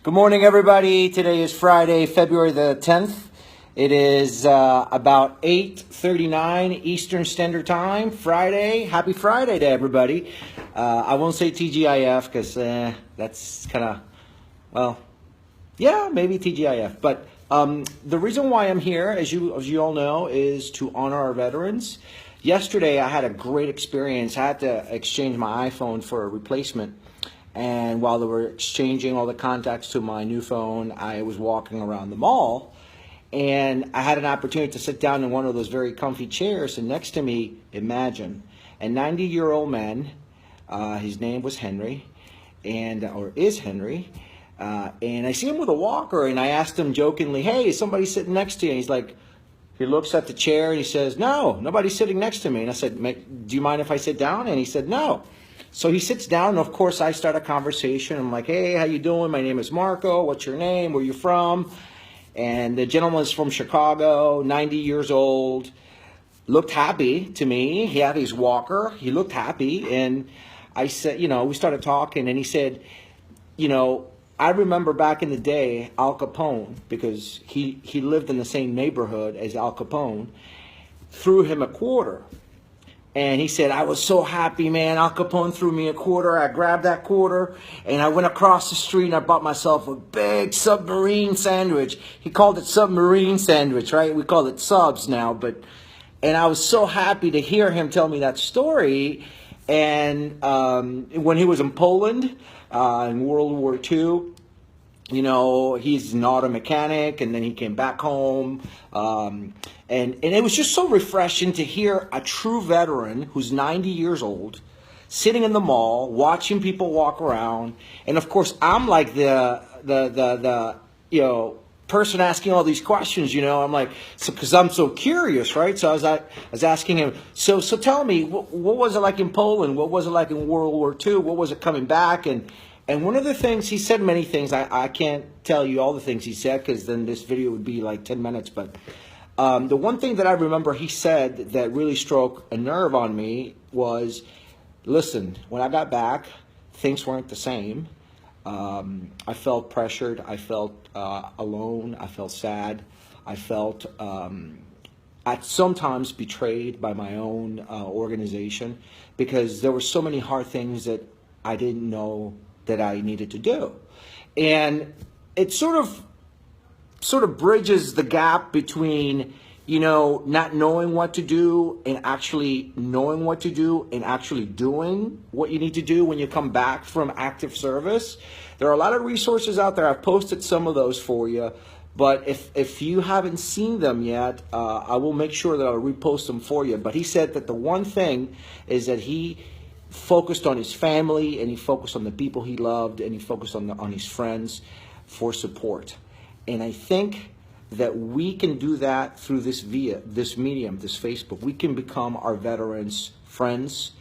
Good morning, everybody. Today is Friday, February the 10th. It is about 8:39 Eastern Standard Time, Friday. Happy Friday to everybody. I won't say TGIF because that's kind of, well, yeah, maybe TGIF. But the reason why I'm here, as you all know, is to honor our veterans. Yesterday, I had a great experience. I had to exchange my iPhone for a replacement. And while they were exchanging all the contacts to my new phone, I was walking around the mall. And I had an opportunity to sit down in one of those very comfy chairs. And next to me, imagine, a 90-year-old man. His name was Henry, or is Henry. And I see him with a walker. And I asked him jokingly, "Hey, is somebody sitting next to you?" And he's like, he looks at the chair and he says, "No, nobody's sitting next to me." And I said, "Do you mind if I sit down?" And he said, "No." So he sits down, and of course I start a conversation. I'm like, "Hey, how you doing? My name is Marco. What's your name? Where you from?" And the gentleman is from Chicago, 90 years old, looked happy to me. He had his walker. He looked happy. And I said, we started talking, and he said, I remember back in the day, Al Capone, because he lived in the same neighborhood as Al Capone, threw him a quarter. And he said, "I was so happy, man. Al Capone threw me a quarter. I grabbed that quarter, and I went across the street, and I bought myself a big submarine sandwich." He called it submarine sandwich, right? We call it subs now. And I was so happy to hear him tell me that story. And when he was in Poland in World War II, he's an auto mechanic, and then he came back home. And it was just so refreshing to hear a true veteran who's 90 years old sitting in the mall, watching people walk around. And of course, I'm like the person asking all these questions, I'm like, because I'm so curious, right? So I was asking him, so tell me, what was it like in Poland? What was it like in World War II? What was it coming back? And one of the things, he said many things. I can't tell you all the things he said because then this video would be like 10 minutes. But the one thing that I remember he said that really struck a nerve on me was, listen, when I got back, things weren't the same. I felt pressured. I felt alone. I felt sad. I felt sometimes betrayed by my own organization because there were so many hard things that I didn't know that I needed to do. And it sort of bridges the gap between, not knowing what to do and actually knowing what to do and actually doing what you need to do when you come back from active service. There are a lot of resources out there. I've posted some of those for you. But if you haven't seen them yet, I will make sure that I'll repost them for you. But he said that the one thing is that he focused on his family, and he focused on the people he loved, and he focused on his friends for support. And I think that we can do that through this medium, this Facebook. We can become our veterans' friends,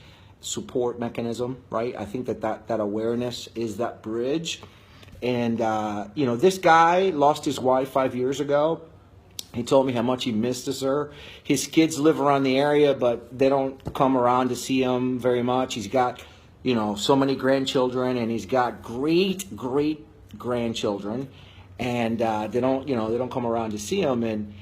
support mechanism, right? I think that awareness is that bridge. And this guy lost his wife 5 years ago. He told me how much he misses her. His kids live around the area, but they don't come around to see him very much. He's got, so many grandchildren, and he's got great grandchildren, and they don't come around to see him. And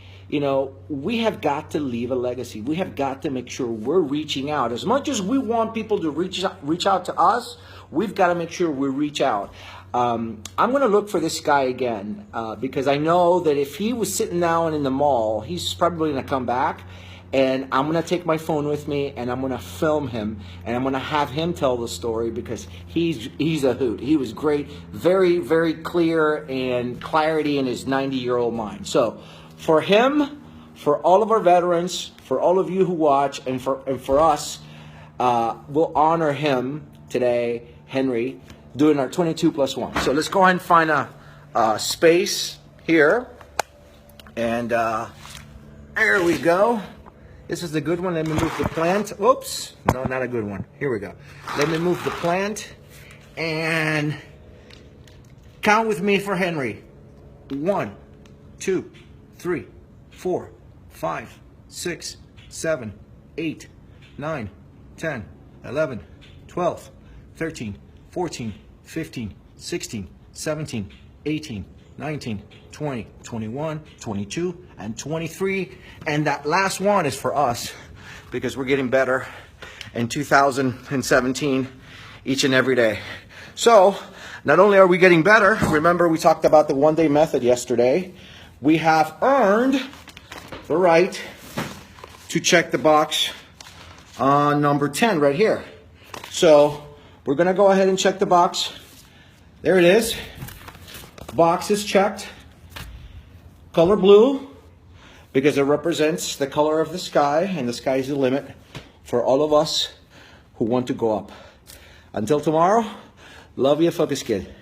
we have got to leave a legacy. We have got to make sure we're reaching out. As much as we want people to reach out to us, we've got to make sure we reach out. I'm going to look for this guy again because I know that if he was sitting down in the mall, he's probably going to come back, and I'm going to take my phone with me, and I'm going to film him, and I'm going to have him tell the story because he's a hoot. He was great, very, very clear and clarity in his 90-year-old mind. So for him, for all of our veterans, for all of you who watch, and for us, we'll honor him today, Henry, doing our 22+1. So let's go ahead and find a space here. And there we go. This is the good one. Let me move the plant. Oops. No, not a good one. Here we go. Let me move the plant. And count with me for Henry. 1, 2, 3, 4, 5, 6, 7, 8, 9, 10, 11, 12, 13, 14, 15, 16, 17, 18, 19, 20, 21, 22, and 23. And that last one is for us because we're getting better in 2017 each and every day. So not only are we getting better, remember we talked about the one-day method yesterday, we have earned the right to check the box on number 10 right here. So we're going to go ahead and check the box. There it is. Box is checked. Color blue because it represents the color of the sky, and the sky is the limit for all of us who want to go up. Until tomorrow, love you, Focus Kid.